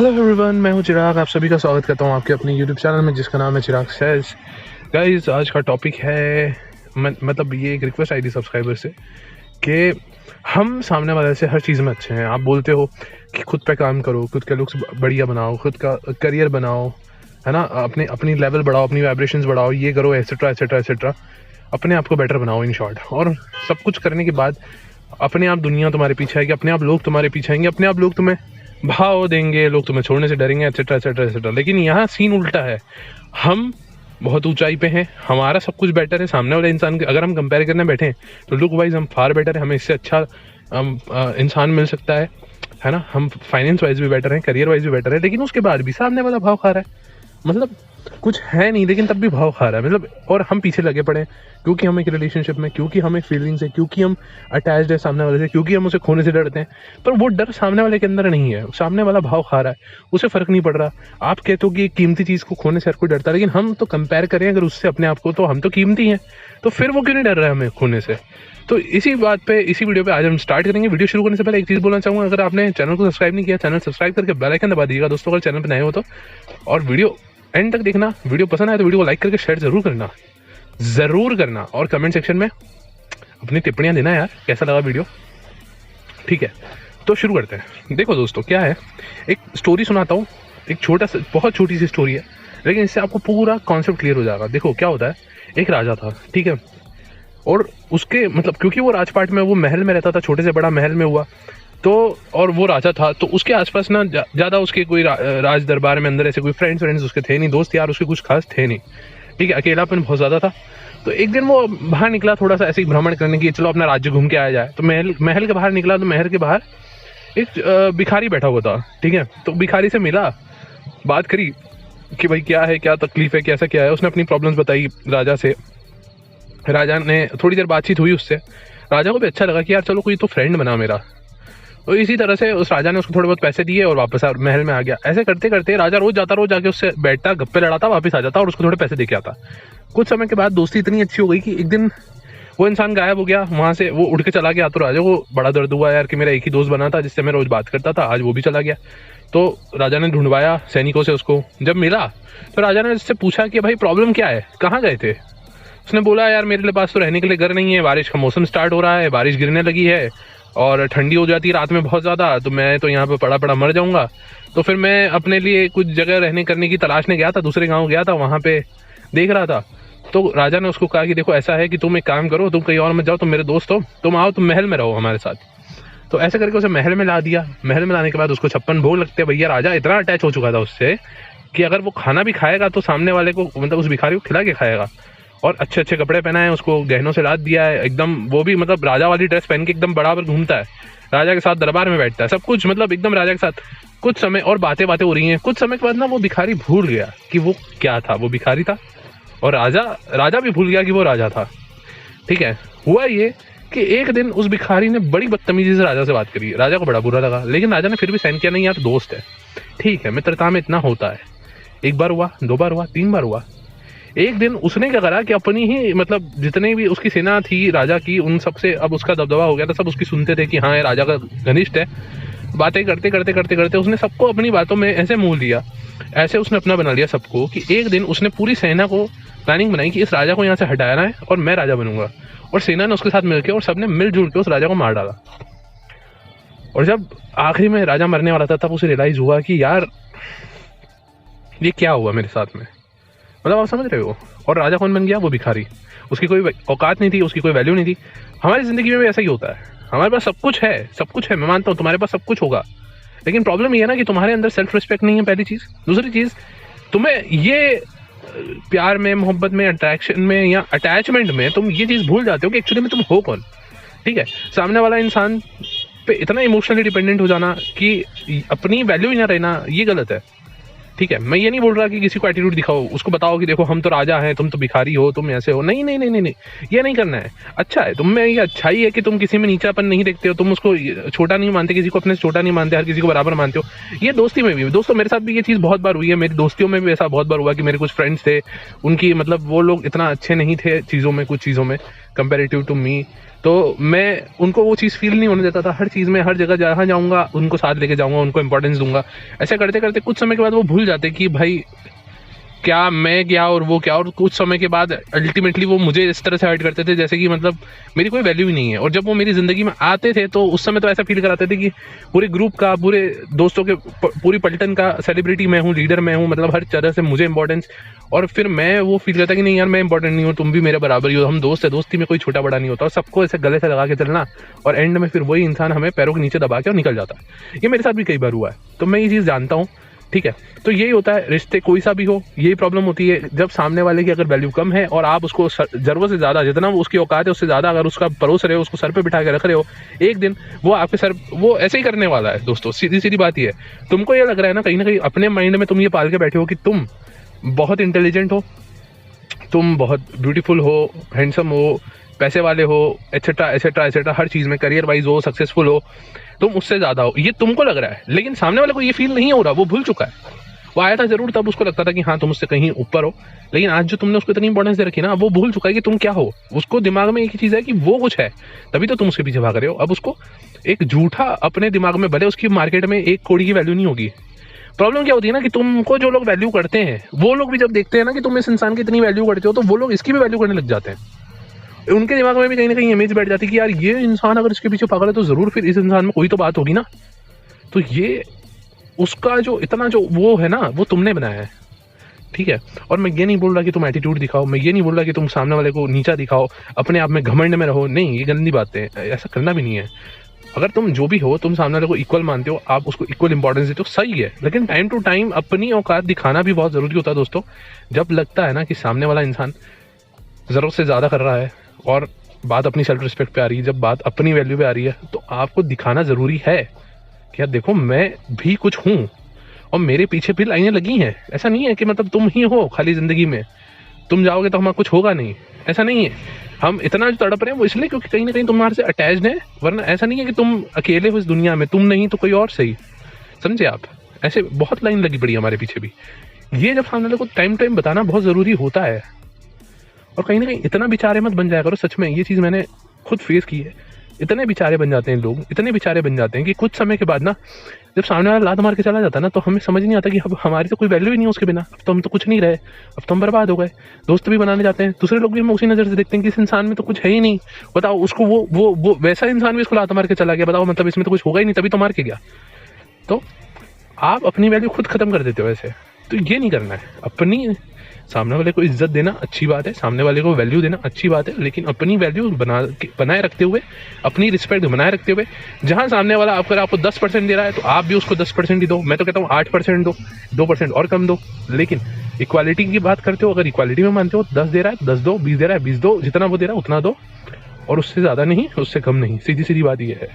Hello everyone, मैं हूं चिराग। आप सभी का स्वागत करता हूं आपके अपने यूट्यूब चैनल में जिसका नाम है चिराग सेज। गाइस, आज का टॉपिक है मतलब ये एक रिक्वेस्ट आई थी सब्सक्राइबर से कि हम सामने वाले से हर चीज़ में अच्छे हैं। आप बोलते हो कि खुद पे काम करो, खुद के लुक्स बढ़िया बनाओ, खुद का करियर बनाओ, है ना, अपनी अपनी लेवल बढ़ाओ, अपनी वाइब्रेशंस बढ़ाओ, ये करो, एसेट्रा एसेट्रा एसेट्रा, अपने आप को बेटर बनाओ इन शॉर्ट। और सब कुछ करने के बाद अपने आप दुनिया तुम्हारे पीछे आएगी, अपने आप लोग तुम्हारे पीछे आएंगे, अपने आप लोग तुम्हें भाव देंगे, लोग तुम्हें छोड़ने से डरेंगे, एटसेट्रा एटसेट्रा एटसेट्रा। लेकिन यहाँ सीन उल्टा है। हम बहुत ऊंचाई पे हैं, हमारा सब कुछ बेटर है। सामने वाले इंसान के अगर हम कंपेयर करने बैठे हैं तो लुक वाइज हम फार बेटर है, हमें इससे अच्छा इंसान मिल सकता है ना। हम फाइनेंस वाइज भी बेटर हैं, करियर वाइज भी बेटर है, लेकिन उसके बाद भी सामने वाला भाव खा रहा है। मतलब कुछ है नहीं लेकिन तब भी भाव खा रहा है, मतलब। और हम पीछे लगे पड़े हैं क्योंकि हम एक रिलेशनशिप में, क्योंकि हम एक फीलिंग्स है, क्योंकि हम अटैच्ड है सामने वाले से, क्योंकि हम उसे खोने से डरते हैं। पर वो डर सामने वाले के अंदर नहीं है, सामने वाला भाव खा रहा है, उसे फर्क नहीं पड़ रहा। आप कहते हो कि एक कीमती चीज़ को खोने से हर कोई डरता है, लेकिन हम तो कंपेयर करें अगर उससे अपने आप को, तो हम तो कीमती हैं, तो फिर वो क्यों नहीं डर रहा है हमें खोने से। तो इसी बात पे, इसी वीडियो पे आज हम स्टार्ट करेंगे। वीडियो शुरू करने से पहले एक चीज़ बोलना चाहूँगा, अगर आपने चैनल को सब्सक्राइब नहीं किया, चैनल सब्सक्राइब करके बेल आइकन दबा दीजिएगा दोस्तों, अगर चैनल पर नए हो तो। और वीडियो एंड तक देखना, वीडियो पसंद आए तो वीडियो को लाइक करके शेयर ज़रूर करना और कमेंट सेक्शन में अपनी टिप्पणियाँ देना यार, कैसा लगा वीडियो। ठीक है, तो शुरू करते हैं। देखो दोस्तों, क्या है, एक स्टोरी सुनाता हूँ। एक बहुत छोटी सी स्टोरी है, लेकिन इससे आपको पूरा कॉन्सेप्ट क्लियर हो जाएगा। देखो क्या होता है, एक राजा था, ठीक है, और उसके मतलब क्योंकि वो राजपाट में, वो महल में रहता था, छोटे से बड़ा महल में हुआ तो, और वो राजा था, तो उसके आसपास ना ज़्यादा उसके कोई राज दरबार में अंदर ऐसे कोई फ्रेंड्स उसके थे नहीं, दोस्त यार उसके कुछ खास थे नहीं, ठीक है, अकेलापन बहुत ज़्यादा था। तो एक दिन वो बाहर निकला थोड़ा सा ऐसे ही भ्रमण करने की, चलो अपना राज्य घूम के आया जाए। तो महल के बाहर निकला, तो महल के बाहर एक भिखारी बैठा हुआ था, ठीक है। तो भिखारी से मिला, बात करी कि भाई क्या है, क्या तकलीफ है, कैसा क्या है। उसने अपनी प्रॉब्लम्स बताई राजा से। राजा ने थोड़ी देर बातचीत हुई उससे, राजा को भी अच्छा लगा कि यार चलो कोई तो फ्रेंड बना मेरा। तो इसी तरह से उस राजा ने उसको थोड़े बहुत पैसे दिए और वापस महल में आ गया। ऐसे करते करते राजा रोज जाके उससे बैठता, गप्पे लड़ाता, वापस आ जाता और उसको थोड़े पैसे दे के आता। कुछ समय के बाद दोस्ती इतनी अच्छी हो गई कि एक दिन वो इंसान गायब हो गया वहां से, वो उड़ के चला गया। तो राजा को बड़ा दर्द हुआ यार कि मेरा एक ही दोस्त बना था जिससे मैं रोज बात करता था, आज वो भी चला गया। तो राजा ने ढूंढवाया सैनिकों से, उसको जब मिला तो राजा ने उससे पूछा कि भाई प्रॉब्लम क्या है, कहाँ गए थे। उसने बोला यार मेरे पास तो रहने के लिए घर नहीं है, बारिश का मौसम स्टार्ट हो रहा है, बारिश गिरने लगी है और ठंडी हो जाती है रात में बहुत ज़्यादा, तो मैं तो यहाँ पे पड़ा मर जाऊँगा। तो फिर मैं अपने लिए कुछ जगह रहने करने की तलाशने गया था, दूसरे गाँव गया था, वहाँ पे देख रहा था। तो राजा ने उसको कहा कि देखो ऐसा है कि तुम एक काम करो, तुम कहीं और मत जाओ, तुम मेरे दोस्त हो, तुम आओ, तुम महल में रहो हमारे साथ। तो ऐसे करके उसे महल में ला दिया। महल में लाने के बाद उसको 56 भोग लगते हैं। भैया राजा इतना अटैच हो चुका था उससे कि अगर वो खाना भी खाएगा तो सामने वाले को, मतलब उस भिखारी को खिला के खाएगा। और अच्छे अच्छे कपड़े पहनाए, उसको गहनों से लाद दिया है एकदम, वो भी मतलब राजा वाली ड्रेस पहन के एकदम बराबर घूमता है, राजा के साथ दरबार में बैठता है, सब कुछ मतलब एकदम राजा के साथ। कुछ समय और बातें हो रही हैं। कुछ समय के बाद ना वो भिखारी भूल गया कि वो क्या था, वो भिखारी था, और राजा भी भूल गया कि वो राजा था। ठीक है, हुआ ये कि एक दिन उस भिखारी ने बड़ी बदतमीजी से राजा से बात करी। राजा को बड़ा बुरा लगा, लेकिन राजा ने फिर भी सहन किया, नहीं यार दोस्त है, ठीक है, मित्रता में इतना होता है। एक बार हुआ, 2 बार हुआ, 3 बार हुआ। एक दिन उसने क्या करा कि अपनी ही मतलब जितने भी उसकी सेना थी राजा की, उन सब से अब उसका दबदबा हो गया था, सब उसकी सुनते थे कि हाँ ये राजा का घनिष्ठ है। बातें करते उसने सबको अपनी बातों में ऐसे मोल दिया, ऐसे उसने अपना बना लिया सबको, कि एक दिन उसने पूरी सेना को प्लानिंग बनाई कि इस राजा को यहाँ से हटाना है और मैं राजा बनूंगा। और सेना ने उसके साथ मिलकर और सबने मिलजुल के उस राजा को मार डाला। और जब आखिरी में राजा मरने वाला था तब उसे रियलाइज हुआ कि यार ये क्या हुआ मेरे साथ में, मतलब आप समझ रहे हो। और राजा कौन बन गया, वो भिखारी। उसकी कोई औकात नहीं थी, उसकी कोई वैल्यू नहीं थी। हमारी ज़िंदगी में भी ऐसा ही होता है, हमारे पास सब कुछ है, मैं मानता हूँ तुम्हारे पास सब कुछ होगा, लेकिन प्रॉब्लम ये है ना कि तुम्हारे अंदर सेल्फ रिस्पेक्ट नहीं है, पहली चीज़। दूसरी चीज़, तुम्हें ये प्यार में, मोहब्बत में, अट्रैक्शन में या अटैचमेंट में तुम ये चीज़ भूल जाते हो कि एक्चुअली में तुम हो कौन। ठीक है, सामने वाला इंसान पे इतना इमोशनली डिपेंडेंट हो जाना कि अपनी वैल्यू ही ना रहना, ये गलत है। ठीक है, मैं ये नहीं बोल रहा कि किसी को एटीट्यूड दिखाओ, उसको बताओ कि देखो हम तो राजा हैं, तुम तो भिखारी हो, तुम ऐसे हो। नहीं, ये नहीं करना है। अच्छा है, तुम में ये अच्छाई है कि तुम किसी में नीचापन नहीं देखते हो, तुम उसको छोटा नहीं मानते, किसी को अपने से छोटा नहीं मानते, हर किसी को बराबर मानते हो। ये दोस्ती में भी, दोस्तों मेरे साथ भी ये चीज़ बहुत बार हुई है, मेरी दोस्तियों में भी ऐसा बहुत बार हुआ कि मेरे कुछ फ्रेंड्स थे, उनकी मतलब वो लोग इतना अच्छे नहीं थे चीज़ों में, कुछ चीज़ों में, कंपेरेटिव टू मी। तो मैं उनको वो चीज़ फील नहीं होने देता था। हर चीज़ में, हर जगह जहाँ जाऊँगा उनको साथ लेके जाऊँगा, उनको इंपॉर्टेंस दूंगा। ऐसे करते करते कुछ समय के बाद वो भूल जाते कि भाई क्या मैं क्या और वो क्या, और कुछ समय के बाद अल्टीमेटली वो मुझे इस तरह से हर्ट करते थे जैसे कि मतलब मेरी कोई वैल्यू ही नहीं है। और जब वो मेरी ज़िंदगी में आते थे तो उस समय तो ऐसा फील कराते थे कि पूरे ग्रुप का, पूरे दोस्तों के, पूरी पलटन का सेलिब्रिटी मैं हूँ, लीडर मैं हूँ, मतलब हर तरह से मुझे इंपॉर्टेंस। और फिर मैं वो फील करता कि नहीं यार, मैं इंपॉर्टेंट नहीं हूँ, तुम भी मेरे बराबर ही हो, हम दोस्त है, दोस्ती में कोई छोटा बड़ा नहीं होता। और सबको ऐसे गले से लगा के चलना, और एंड में फिर वही इंसान हमें पैरों के नीचे दबा के और निकल जाता है। ये मेरे साथ भी कई बार हुआ है, तो मैं ये चीज़ जानता हूँ, ठीक है। तो यही होता है, रिश्ते कोई सा भी हो, यही प्रॉब्लम होती है जब सामने वाले की अगर वैल्यू कम है और आप उसको जरूरत से ज़्यादा, जितना वो उसकी औकात है उससे ज़्यादा अगर उसका परोस रहे हो, उसको सर पे बिठा के रख रहे हो, एक दिन वो आपके सर, वो ऐसे ही करने वाला है दोस्तों। सीधी सीधी बात ये है। तुमको ये लग रहा है ना कहीं अपने माइंड में तुम ये पाल के बैठे हो कि तुम बहुत इंटेलिजेंट हो, तुम बहुत ब्यूटीफुल हो, हैंडसम हो, पैसे वाले हो, एटसेट्रा एटसेट्रा एटसेट्रा, हर चीज़ में करियर वाइज हो, सक्सेसफुल हो, तुम उससे ज़्यादा हो, ये तुमको लग रहा है। लेकिन सामने वाले को ये फील नहीं हो रहा, वो भूल चुका है। वो आया था जरूर, तब उसको लगता था कि हाँ तुम उससे कहीं ऊपर हो, लेकिन आज जो तुमने उसको इतनी इंपॉर्टेंस दे रखी ना, वो भूल चुका है कि तुम क्या हो। उसको दिमाग में एक ही चीज़ है कि वो कुछ है, तभी तो तुम उसके पीछे भाग रहे हो। अब उसको एक झूठा अपने दिमाग में, भले उसकी मार्केट में 1 करोड़ की वैल्यू नहीं होगी। प्रॉब्लम क्या होती है ना कि तुमको जो लोग वैल्यू करते हैं, वो लोग भी जब देखते हैं ना कि तुम इस इंसान की इतनी वैल्यू करते हो, तो वो लोग इसकी भी वैल्यू करने लग जाते हैं। उनके दिमाग में भी कहीं ना कहीं इमेज बैठ जाती है कि यार ये इंसान अगर इसके पीछे पागल है तो जरूर फिर इस इंसान में कोई तो बात होगी ना। तो ये उसका जो इतना जो वो है ना, वो तुमने बनाया है, ठीक है। और मैं ये नहीं बोल रहा कि तुम एटीट्यूड दिखाओ, मैं ये नहीं बोल रहा कि तुम सामने वाले को नीचा दिखाओ, अपने आप में घमंड में रहो, नहीं, ये गंदी बातें, ऐसा करना भी नहीं है। अगर तुम जो भी हो, तुम सामने वाले को इक्वल मानते हो, आप उसको इक्वल इंपॉर्टेंस देते हो, सही है। लेकिन टाइम टू टाइम अपनी औकात दिखाना भी बहुत ज़रूरी होता है दोस्तों। जब लगता है ना कि सामने वाला इंसान ज़रूरत से ज़्यादा कर रहा है और बात अपनी सेल्फ रिस्पेक्ट पे आ रही है, जब बात अपनी वैल्यू पे आ रही है, तो आपको दिखाना ज़रूरी है कि यार देखो मैं भी कुछ हूँ और मेरे पीछे भी लाइनें लगी हैं। ऐसा नहीं है कि मतलब तुम ही हो खाली ज़िंदगी में, तुम जाओगे तो हमारा कुछ होगा नहीं, ऐसा नहीं है। हम इतना जो तड़प रहे हैं वो इसलिए क्योंकि कहीं ना कहीं तुम्हारे से अटैच्ड है, वरना ऐसा नहीं है कि तुम अकेले हो इस दुनिया में, तुम नहीं तो कोई और सही, समझे आप। ऐसे बहुत लाइन लगी पड़ी हमारे पीछे भी। ये जब सामने वाले को टाइम टाइम बताना बहुत ज़रूरी होता है। और कहीं ना कहीं इतना बेचारे मत बन जाया करो, सच में ये चीज़ मैंने खुद फेस की है। इतने बेचारे बन जाते हैं लोग, इतने बेचारे बन जाते हैं कि कुछ समय के बाद ना, जब सामने वाला लात मार के चला जाता है ना, तो हमें समझ नहीं आता कि अब हमारी तो कोई वैल्यू ही नहीं है उसके बिना, अब तो हम तो कुछ नहीं रहे, अब तो हम बर्बाद हो गए। दोस्त भी बनाने जाते हैं, दूसरे लोग भी हमें उसी नज़र से देखते हैं कि इस इंसान में तो कुछ है ही नहीं। बताओ उसको वो वैसा इंसान भी इसको लात मार के चला गया, बताओ मतलब इसमें तो कुछ होगा ही नहीं, तभी तो मार के गया। तो आप अपनी वैल्यू खुद खत्म कर देते हो ऐसे। तो ये नहीं करना है। अपनी सामने वाले को इज्जत देना अच्छी बात है, सामने वाले को वैल्यू देना अच्छी बात है, लेकिन अपनी वैल्यू बनाए रखते हुए, अपनी रिस्पेक्ट बनाए रखते हुए। जहां सामने वाला अगर आपको 10% दे रहा है तो आप भी उसको 10% ही दो। मैं तो कहता हूँ 8% दो, 2% और कम दो। लेकिन इक्वालिटी की बात करते हो, अगर इक्वालिटी में मानते हो, 10 दे रहा है 10 दो, 20 दे रहा है 20 दो, जितना वो दे रहा है उतना दो, और उससे ज़्यादा नहीं, उससे कम नहीं। सीधी सीधी बात ये है,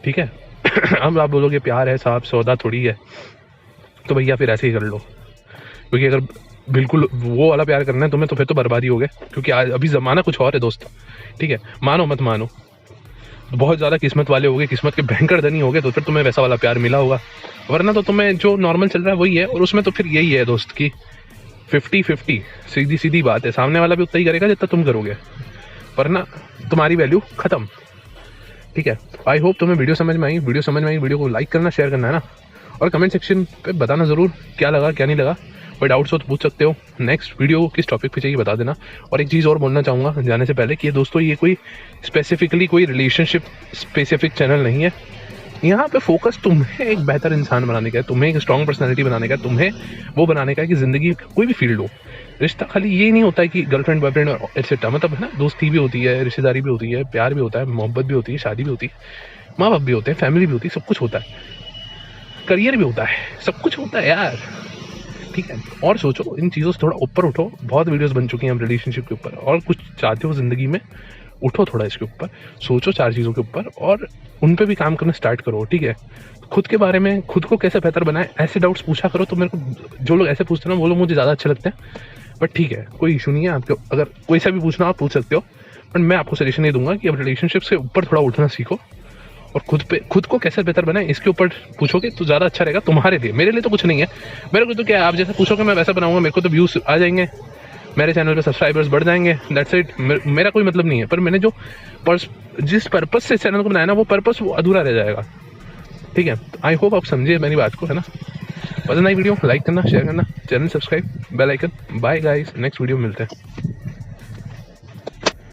ठीक है। अब आप बोलोगे प्यार है साहब, सौदा थोड़ी है, तो भैया फिर ऐसे ही कर लो। क्योंकि अगर बिल्कुल वो वाला प्यार करना है तुम्हें, तो फिर तो बर्बादी हो गए। क्योंकि आज अभी ज़माना कुछ और है दोस्त, ठीक है। मानो मत मानो, बहुत ज़्यादा किस्मत वाले हो गए, किस्मत के भयंकर धनी हो गए, तो फिर तुम्हें वैसा वाला प्यार मिला होगा। वरना तो तुम्हें जो नॉर्मल चल रहा है वही है। और उसमें तो फिर यही है दोस्त की 50-50, सीधी सीधी बात है। सामने वाला भी उतना ही करेगा जितना तुम करोगे, वरना तुम्हारी वैल्यू ख़त्म, ठीक है। आई होप तुम्हें वीडियो समझ में आई। वीडियो को लाइक करना, शेयर करना है ना, और कमेंट सेक्शन पे बताना ज़रूर क्या लगा क्या नहीं लगा। कोई डाउट्स हो तो पूछ सकते हो। नेक्स्ट वीडियो किस टॉपिक पे चाहिए बता देना। और एक चीज़ और बोलना चाहूँगा जाने से पहले कि दोस्तों ये कोई स्पेसिफिकली कोई रिलेशनशिप स्पेसिफिक चैनल नहीं है। यहाँ पे फोकस तुम्हें एक बेहतर इंसान बनाने का है, तुम्हें एक स्ट्रॉन्ग पर्सनैलिटी बनाने का है, तुम्हें वो बनाने का है कि ज़िंदगी कोई भी फील्ड हो। रिश्ता खाली ये नहीं होता है कि गर्लफ्रेंड बॉयफ्रेंड और एटसेट्रा, मतलब है ना, दोस्ती भी होती है, रिश्तेदारी भी होती है, प्यार भी होता है, मोहब्बत भी होती है, शादी भी होती है, माँ बाप भी होते हैं, फैमिली भी होती है, सब कुछ होता है, करियर भी होता है, सब कुछ होता है यार, ठीक है। और सोचो इन चीज़ों से थोड़ा ऊपर उठो। बहुत वीडियोस बन चुकी हैं हम रिलेशनशिप के ऊपर, और कुछ चाहते हो ज़िंदगी में, उठो थोड़ा इसके ऊपर, सोचो 4 चीज़ों के ऊपर और उन पे भी काम करना स्टार्ट करो, ठीक है। खुद के बारे में, खुद को कैसे बेहतर बनाए, ऐसे डाउट्स पूछा करो। तो मेरे को जो लोग ऐसे पूछते हैं ना, वो लोग मुझे ज़्यादा अच्छे लगते हैं। बट ठीक है, कोई इशू नहीं है आपको, अगर कोई सा भी पूछना आप पूछ सकते हो। बट मैं आपको सजेशन नहीं दूंगा कि अब रिलेशनशिप से ऊपर थोड़ा उठना सीखो, और खुद को कैसे बेहतर बनाए इसके ऊपर पूछोगे तो ज़्यादा अच्छा रहेगा तुम्हारे लिए। मेरे लिए तो कुछ नहीं है, मेरे को तो क्या है, आप जैसे पूछोगे मैं वैसा बनाऊंगा, मेरे को तो व्यूज़ आ जाएंगे, मेरे चैनल पे सब्सक्राइबर्स बढ़ जाएंगे, दैट्स इट। मेरा कोई मतलब नहीं है, पर मैंने जो जिस पर्पस से चैनल को बनाया ना, वो पर्पस वो अधूरा रह जाएगा, ठीक है। आई होप आप समझिए मेरी बात को, है ना। पसंद आई वीडियो लाइक करना, शेयर करना, channel subscribe, bell icon. Bye guys, next video में मिलते हैं।